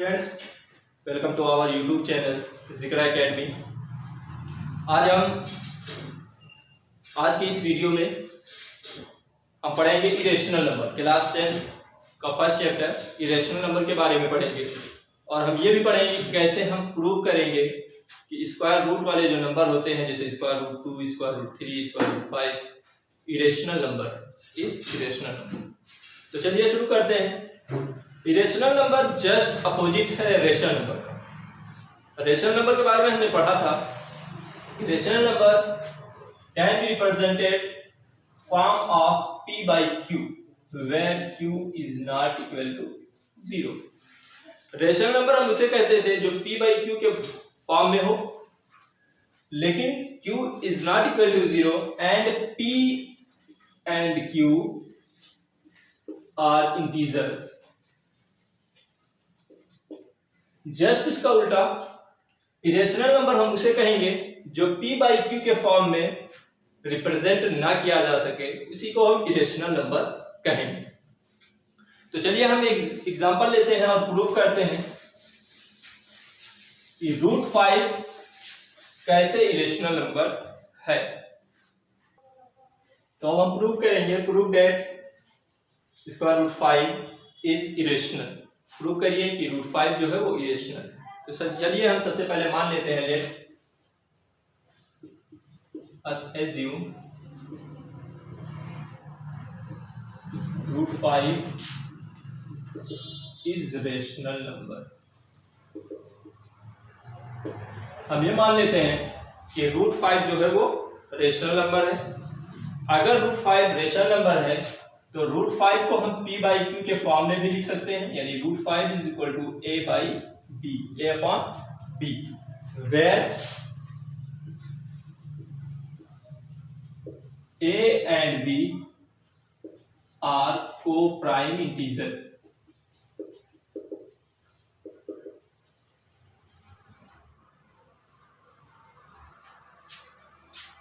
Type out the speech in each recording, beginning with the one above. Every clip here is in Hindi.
Friends, welcome to our YouTube channel Zikra Academy. आज की इस वीडियो में हम पढ़ेंगे इरेशनल नंबर। क्लास 10 का फर्स्ट चैप्टर इरेशनल नंबर के बारे में पढ़ेंगे और हम ये भी पढ़ेंगे कि कैसे हम प्रूव करेंगे कि स्क्वायर रूट वाले जो नंबर होते हैं, जैसे square root 2, square root 3, square root 5, irrational number is irrational number. तो चलिए शुरू करते हैं। इरेशनल नंबर जस्ट अपोजिट है रेशनल नंबर का। रेशनल नंबर के बारे में हमने पढ़ा था कि rational number can be represented form of p by q where q is not equal to 0। Rational number हम उसे कहते थे जो p by q के फॉर्म में हो, लेकिन q is not equal to 0 and p and q are integers। Just इसका उल्टा इरेशनल नंबर हम उसे कहेंगे जो p by q के फॉर्म में रिप्रेजेंट ना किया जा सके, उसी को हम इरेशनल नंबर कहेंगे। तो चलिए हम एक एग्जांपल लेते हैं और प्रूव करते हैं कि रूट 5 कैसे इरेशनल नंबर है। तो हम प्रूव करेंगे, prove that square root 5 is irrational. प्रूव करिए कि रूट 5 जो है वो इरेशनल है। तो सर चलिए हम सबसे पहले मान लेते हैं, let us assume root 5 is rational number. हम ये मान लेते हैं कि रूट 5 जो है वो रेशनल नंबर है। अगर रूट 5 रेशनल नंबर है तो रूट 5 को हम p by q के फॉर्म में भी लिख सकते हैं, यानी root 5 is equal to a by b, a upon b, where a and b are co-prime integer।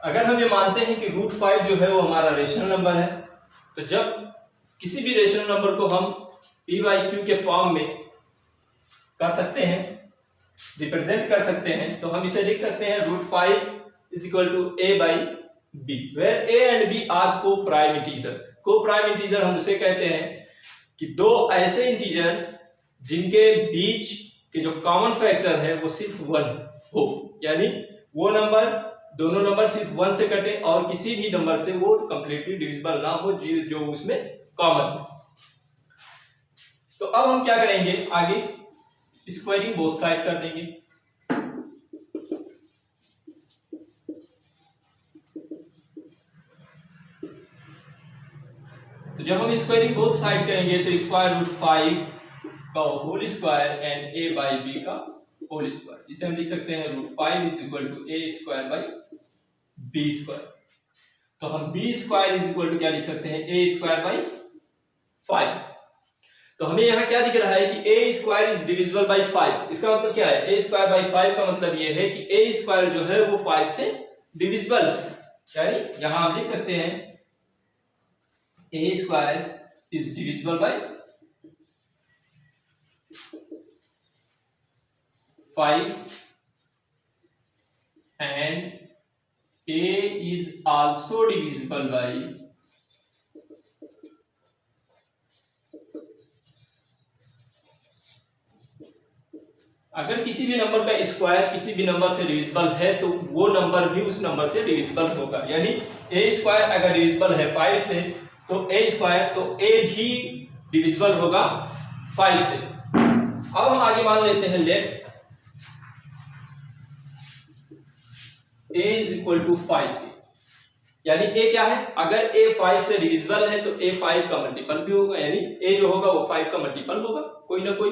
अगर हम ये मानते हैं कि रूट 5 जो है वो हमारा रेशनल नंबर है, तो जब किसी भी रेशनल नंबर को हम p by q के फॉर्म में कर सकते हैं, रिप्रेजेंट कर सकते हैं, तो हम इसे लिख सकते हैं root 5 is equal to a by b, where a and b are co prime integers. Co prime integer हम उसे कहते हैं कि दो ऐसे इंटीजर्स जिनके बीच के जो कॉमन फैक्टर है वो सिर्फ 1 हो, यानी वो नंबर दोनों नंबर सिर्फ 1 से कटे और किसी भी नंबर से वो कंप्लीटली डिविजिबल ना हो जो उसमें कॉमन हो। तो अब हम क्या करेंगे, आगे स्क्वायरिंग बोथ साइड कर देंगे। तो जब हम स्क्वायरिंग बोथ साइड करेंगे तो स्क्वायर रूट 5 का whole square and a by b का होल स्क्वायर, इसे हम लिख सकते हैं root 5 is equal to a square by b square. तो हम b square is equal to क्या लिख सकते हैं, a स्क्वायर बाई 5। तो हमें यहाँ क्या दिख रहा है कि a square is divisible by 5। इसका मतलब क्या है, a स्क्वायर बाई 5 का मतलब ये है कि a स्क्वायर जो है वो 5 से डिविजिबल है, यानी यहाँ हम लिख सकते हैं a square is divisible by 5 and a is also divisible by अगर किसी भी नंबर का स्क्वायर किसी भी नंबर से डिविजिबल है तो वो नंबर भी उस नंबर से डिविजिबल होगा, यानी a स्क्वायर अगर डिविजिबल है 5 से तो a स्क्वायर, तो a भी डिविजिबल होगा 5 से। अब हम आगे मान लेते हैं, let a is equal to 5, यानी a क्या है, अगर a 5 से डिविजिबल है तो a 5 का मल्टीपल भी होगा, यानी a जो होगा वो 5 का मल्टीपल होगा कोई ना कोई।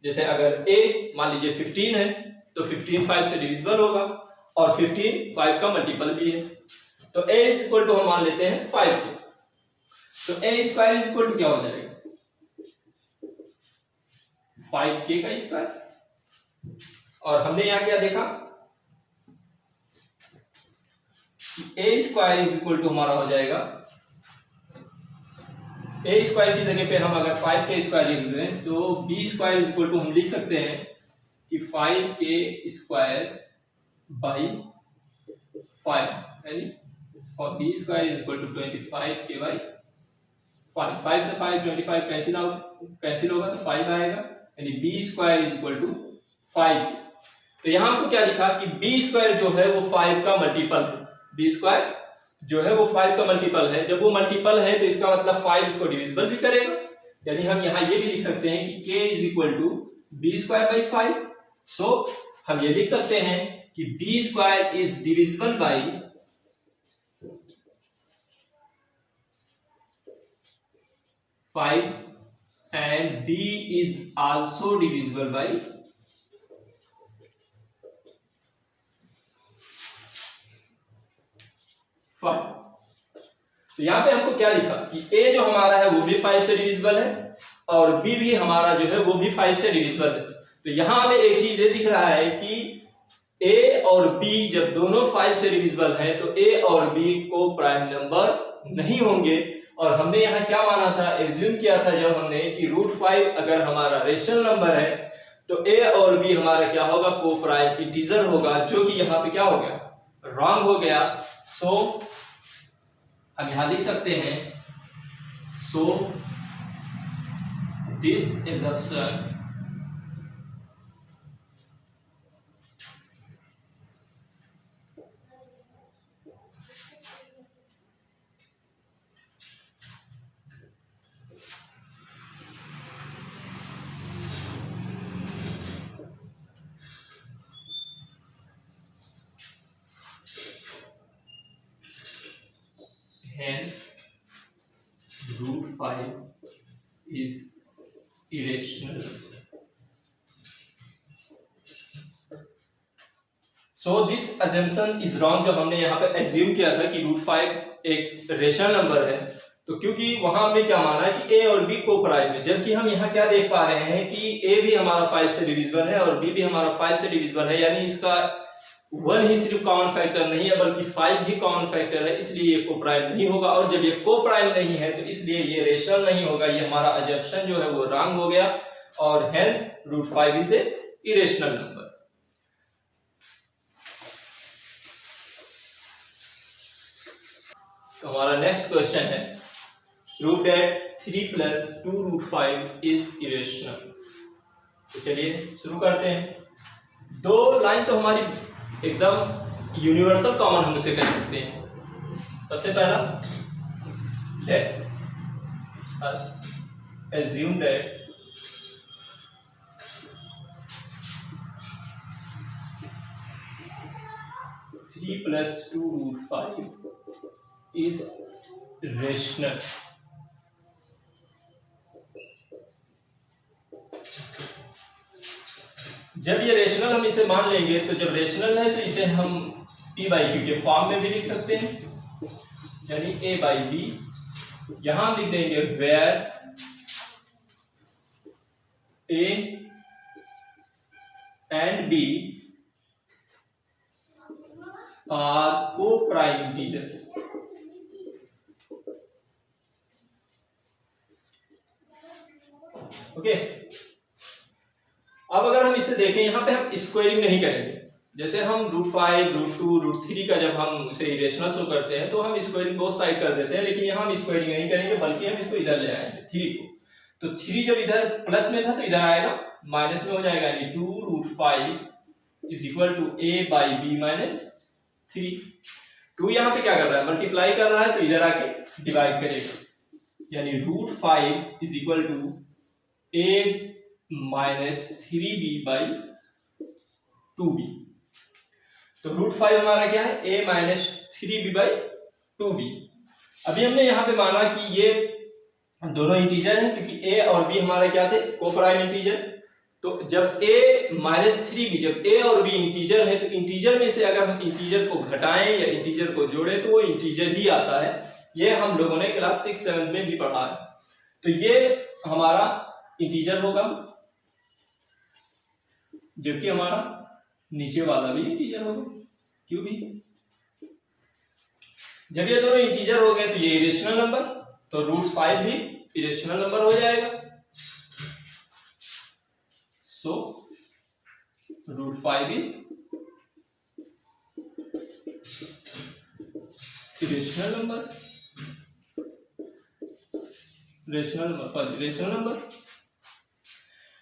जैसे अगर a मान लीजिए 15 है तो 15 5 से डिविजिबल होगा और 15 5 का मल्टीपल भी है। तो a इज इक्वल टू हम मान लेते हैं 5 के, तो a square is equal to क्या हो जाएगा, 5k का स्क्वायर। और हमने यहाँ क्या देखा, a square is equal to हमारा हो जाएगा ए स्क्वायर की जगह पे हम अगर 5 के स्क्वायर लिख दें तो b square is equal to हम लिख सकते हैं कि 5 के स्क्वायर बाई 5, यानी for b square is equal to 25 के बाई 5। 5 से 5 25 कैंसिल होगा तो 5 आएगा, यानी b square is equal to 5। तो यहां हमको क्या लिखा कि बी स्क्वायर जो है वो 5 का मल्टीपल है। बी स्क्वायर जो है वो 5 का मल्टीपल है। जब वो मल्टीपल है तो इसका मतलब 5 इसको डिविजिबल भी करेगा, यानी हम यहाँ ये भी लिख सकते हैं कि k is equal to b square by 5। So हम ये लिख सकते हैं कि b square is divisible by 5 and b is also divisible by 5। तो यहाँ पे हमको क्या लिखा कि a जो हमारा है वो भी 5 से डिविजिबल है और b भी हमारा जो है वो भी 5 से डिविजिबल है। तो यहाँ हमें एक चीज ये दिख रहा है कि a और b जब दोनों 5 से डिविजिबल हैं तो a और b को प्राइम नंबर नहीं होंगे। और हमने यहाँ क्या माना था, एज्यूम किया था जब हमने कि √5 अगर हमारा रेशनल नंबर है तो a और b हमारा क्या होगा, को प्राइम इंटीजर होगा, जो कि यहाँ पे क्या हो गया, रॉन्ग हो गया। सो हम यहां लिख सकते हैं, so this assumption hence √5 is irrational। So this assumption is wrong। जब हमने यहाँ पे assume किया था कि √5 एक रेशनल नंबर है, तो क्योंकि वहां हमने क्या माना कि a और b को प्राइम है, जबकि हम यहाँ क्या देख पा रहे हैं कि a भी हमारा 5 से डिविजिबल है और b भी हमारा 5 से डिविजिबल है, यानी इसका 1 ही सिर्फ कॉमन फैक्टर नहीं है बल्कि 5 भी कॉमन फैक्टर है, इसलिए ये को प्राइम नहीं होगा। और जब ये को प्राइम नहीं है तो इसलिए ये रेशनल नहीं होगा। ये हमारा अजम्पशन जो है वो रॉन्ग हो गया और hence √5 is a irrational number. तो हमारा नेक्स्ट क्वेश्चन है, प्रूव दैट 3 + 2√5 इज इरेशनल। तो चलिए शुरू करते हैं। दो लाइन तो हमारी एकदम यूनिवर्सल कॉमन हम उसे कह सकते हैं। सबसे पहला, let us assume that (3 + 2√5) is rational। जब ये रेशनल हम इसे मान लेंगे तो जब रेशनल है तो इसे हम p/q के फॉर्म में भी लिख सकते हैं, यानी a/b। यहां हम लिख देंगे where a and b are coprime integer. Okay, अब अगर हम इसे देखें, यहां पे हम स्क्वायरिंग नहीं करेंगे। जैसे हम √5, √2, √3 का जब हम उसे इरेशनल शो करते हैं तो हम स्क्वायरिंग बोथ साइड कर देते हैं, लेकिन यहां हम स्क्वायरिंग नहीं करेंगे बल्कि हम इसको इधर ले आएंगे 3 को। तो 3 जब इधर प्लस में था तो इधर आएगा माइनस में हो जाएगा, यानी 2√5 इज इक्वल टू a/b - 3। 2 यहाँ पे क्या कर रहा है, मल्टीप्लाई कर रहा है, तो इधर आके डिवाइड करेगा, यानी √5 is equal to a - 3b/2b। तो √5 हमारा क्या है, a - 3b/2b। अभी हमने यहाँ पे माना कि ये दोनों इंटीजर हैं, क्योंकि a और b हमारे क्या थे, को-प्राइम इंटीजर। तो जब a - 3b, जब a और b इंटीजर है तो इंटीजर में से अगर हम इंटीजर को घटाएं या इंटीजर को जोड़ें तो वो इंटीजर ही आता है। ये हम लोगों ने क्लास 6-7 में भी पढ़ा है। तो ये हमारा इंटीजर होगा, जबकि हमारा नीचे वाला भी इंटीजर होगा, क्यों भी। जब ये दोनों इंटीजर हो गए तो ये इरेशनल नंबर, तो √5 भी इरेशनल नंबर हो जाएगा। सो √5 is irrational number, irrational number.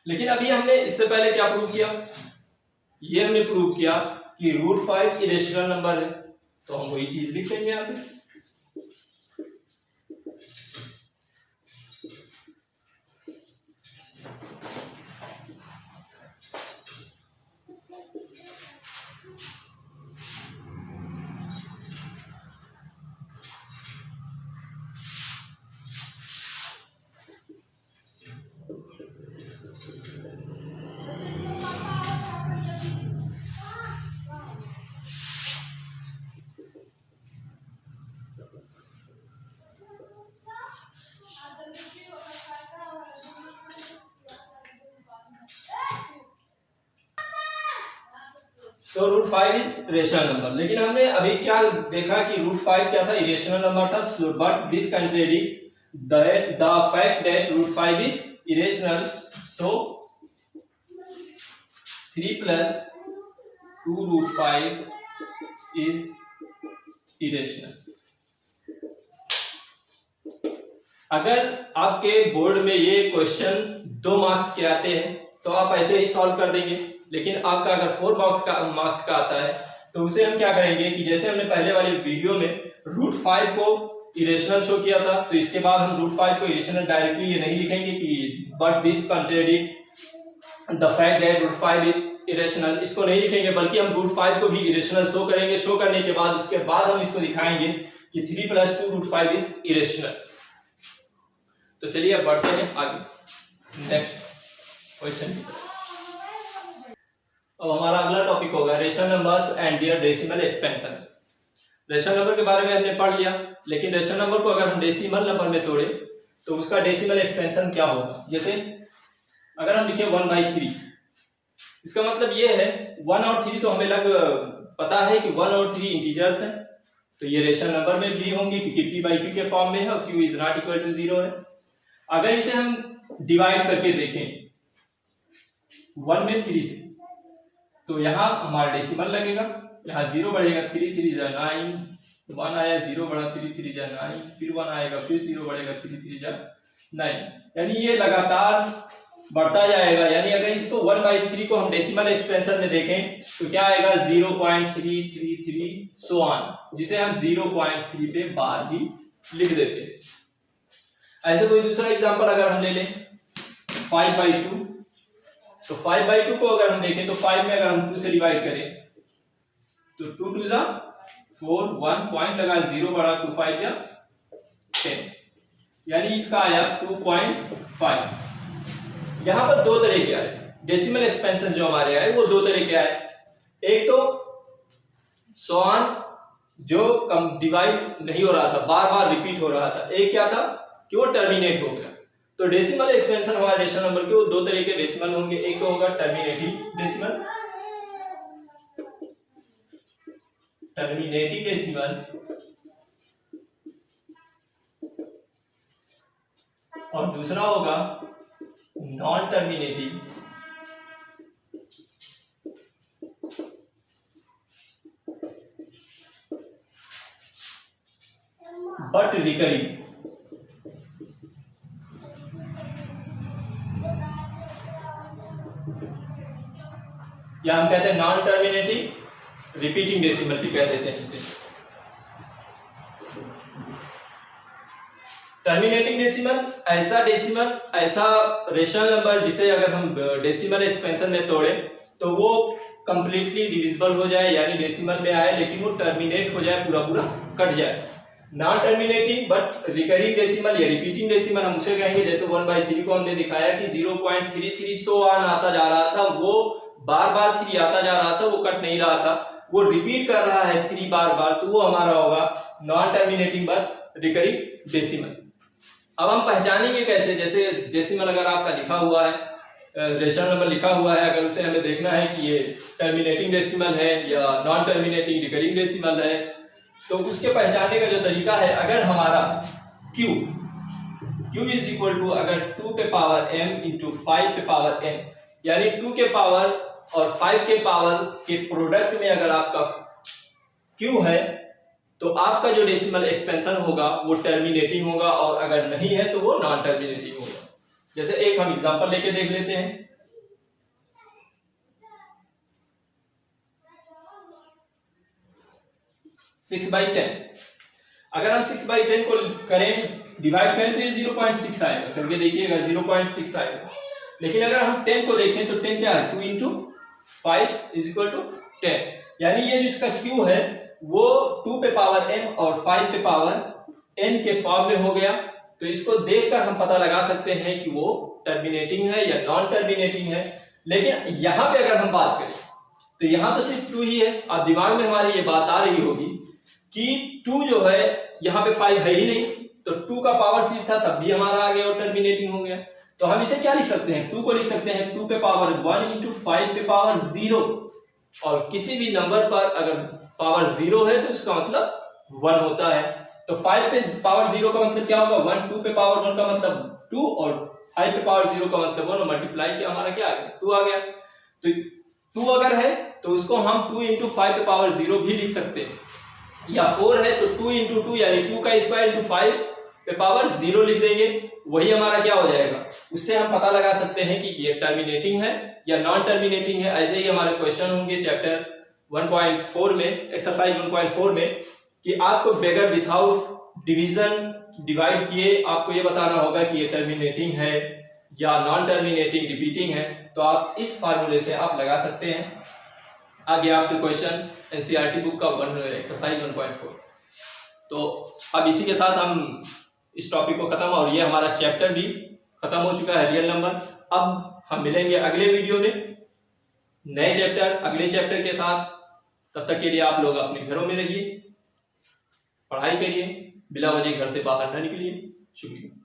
लेकिन अभी हमने इससे पहले क्या प्रूव किया, ये हमने प्रूव किया कि √5 इरेशनल नंबर है, तो हम वही चीज लिख देंगे यहाँ पे। So √5 is rational number. लेकिन हमने अभी क्या देखा कि √5 क्या था, इरेशनल नंबर था, but this contradict the fact that √5 is irrational. So 3 + 2√5 is irrational. अगर आपके बोर्ड में ये क्वेश्चन 2 मार्क्स के आते हैं तो आप ऐसे ही सॉल्व कर देंगे, लेकिन आपका अगर 4 मार्क्स का आता है तो उसे हम क्या करेंगे कि जैसे हमने पहले वाले वीडियो में √5 को इरेशनल शो किया था, तो इसके बाद हम √5 को इरेशनल डायरेक्टली ये नहीं लिखेंगे कि but this contradict the fact that √5 is irrational, इसको नहीं लिखेंगे, बल्कि हम √5 को भी इरेशनल शो करेंगे। शो करने के बाद उसके बाद हम इसको दिखाएंगे कि 3 + 2√5 इज इरेशनल। तो चलिए अब बढ़ते हैं आगे नेक्स्ट क्वेश्चन। अब हमारा अगला टॉपिक होगा rational numbers and their decimal expansion. Rational number के बारे में हमने पढ़ लिया, लेकिन रेशनल नंबर को अगर हम डेसिमल नंबर में तोड़े तो उसका डेसिमल एक्सपेंशन क्या होगा। जैसे अगर हम लिखे 1/3, इसका मतलब ये है 1 और 3 तो हमें पता है कि 1 और 3 इंटीजर्स हैं, तो ये रेशनल नंबर में भी होंगे क्योंकि p/q के फॉर्म में है और q is not equal to 0 है। अगर इसे हम डिवाइड करके देखें 1 में 3 से, तो यहाँ हमारा डेसिमल लगेगा, यहाँ 0 बढ़ेगा, 3 3 जा 9, 1 आया 0 बढ़ा 3 3 जा 9, फिर 1 आएगा, फिर 0 बढ़ेगा, 3 3 जा 9, यानी ये लगातार बढ़ता जाएगा। यानी अगर इसको 1/3 को हम डेसिमल एक्सपेंशन में देखें तो क्या आएगा 0.333 सो ऑन, जिसे हम 0.3 पे बार भी लिख देते हैं। ऐसे कोई दूसरा एग्जांपल अगर हम ले लें 5/2, तो 5/2 को अगर हम देखें तो 5 में अगर हम 2 से डिवाइड करें तो 2 2 जा 4, 1 पॉइंट लगा, 0 बढ़ा 2 5 जा 10, यानी इसका आया 2.5। यहां पर 2 तरह के आए डेसिमल एक्सपेंशन, जो हमारे आए वो 2 तरह के आए। एक तो सो ऑन जो कम डिवाइड नहीं हो रहा था, बार बार रिपीट हो रहा था। एक क्या था कि वो टर्मिनेट हो गया। तो डेसिमल एक्सपेंशन हमारे रेशनल नंबर के वो 2 तरह के डेसिमल होंगे। एक तो होगा टर्मिनेटिंग डेसिमल, और दूसरा होगा नॉन टर्मिनेटिंग बट रिकरिंग। या हम कहते हैं नॉन टर्मिनेटिंग रिपीटिंग डेसिमल भी कह देते हैं इसे। टर्मिनेटिंग डेसिमल ऐसा रेशनल नंबर जिसे अगर हम डेसिमल एक्सपेंशन में तोड़े तो वो कंप्लीटली डिविजिबल हो जाए, यानी डेसिमल में आए लेकिन वो टर्मिनेट हो जाए, पूरा पूरा कट जाए। Non terminating but recurring decimal या रिपीटिंग डेसिमल हम उसे कहेंगे, जैसे 1/3 को हमने दिखाया कि 0.33 सो ऑन आता जा रहा था, वो बार बार 3 आता जा रहा था, वो कट नहीं रहा था, वो रिपीट कर रहा है 3 बार बार, तो वो हमारा होगा non terminating but recurring decimal. अब हम पहचानेंगे कैसे, जैसे डेसिमल अगर आपका लिखा हुआ है, रेशनल नंबर लिखा हुआ है, अगर उसे हमें देखना है कि ये टर्मिनेटिंग डेसिमल है या नॉन टर्मिनेटिंग रिकरिंग डेसिमल है, तो उसके पहचानने का जो तरीका है, अगर हमारा Q u is equal to अगर 2 पे पावर m इंटू 5 पे पावर m, यानी 2 के पावर और 5 के पावर के प्रोडक्ट में अगर आपका q है तो आपका जो डेसिमल एक्सपेंशन होगा वो टर्मिनेटिंग होगा, और अगर नहीं है तो वो नॉन टर्मिनेटिंग होगा। जैसे एक हम एग्जांपल लेके देख लेते हैं। सिक्स बाई 10, अगर हम 6/10 को करें डिवाइड करें तो ये 0.6 आएगा, करके देखिएगा 0.6 आएगा। लेकिन अगर हम 10 को देखें तो 10 क्या है, 2 इंटू 5 इज इक्वल टू 10, यानी ये जो इसका क्यू है वो 2 पे पावर m और 5 पे पावर n के फॉर्म में हो गया। तो इसको देखकर हम पता लगा सकते हैं कि वो टर्मिनेटिंग है या नॉन टर्मिनेटिंग है। लेकिन यहां पे अगर हम बात करें तो यहां तो सिर्फ 2 ही है। अब दिमाग में हमारी ये बात आ रही होगी कि 2 जो है यहाँ पे 5 है ही नहीं, तो 2 का पावर सिर्फ था तब भी हमारा आ गया और टर्मिनेटिंग हो गया। तो हम इसे क्या लिख सकते हैं, 2 को लिख सकते हैं 2 पे पावर 1 इंटू 5 पे पावर 0, और किसी भी नंबर पर अगर पावर 0 है तो उसका मतलब 1 होता है। तो 5 पे पावर 0 का मतलब क्या होगा 1, 2 पे पावर 1 का मतलब 2, और 5 पे पावर 0 का मतलब 1, और मल्टीप्लाई किया हमारा क्या आ गया 2 आ गया। तो 2 अगर है तो उसको हम 2 इंटू 5 पे पावर 0 भी लिख सकते हैं, या 4 है तो 2 इंटू 2 यानी 2 का स्क्वायर इंटू 5 पे पावर 0 लिख देंगे, वही हमारा क्या हो जाएगा। उससे हम पता लगा सकते हैं कि ये टर्मिनेटिंग है या नॉन टर्मिनेटिंग है। ऐसे ही हमारे क्वेश्चन होंगे चैप्टर 1.4 में, एक्सरसाइज 1.4 में, कि आपको बगैर विथआउट डिवीजन डिवाइड किए आपको ये बताना होगा कि ये टर्मिनेटिंग है या नॉन टर्मिनेटिंग रिपीटिंग है। तो आप इस फार्मूले से आप लगा सकते हैं। आगे आपके क्वेश्चन एनसीईआरटी बुक का एक्सरसाइज 1.4। तो अब इसी के साथ हम इस टॉपिक को खत्म, और ये हमारा चैप्टर भी खत्म हो चुका है रियल नंबर। अब हम मिलेंगे अगले वीडियो में नए चैप्टर, अगले चैप्टर के साथ। तब तक के लिए आप लोग अपने घरों में रहिए, पढ़ाई करिए, बिला वजह घर से बाहर न निकलिए। शुक्रिया।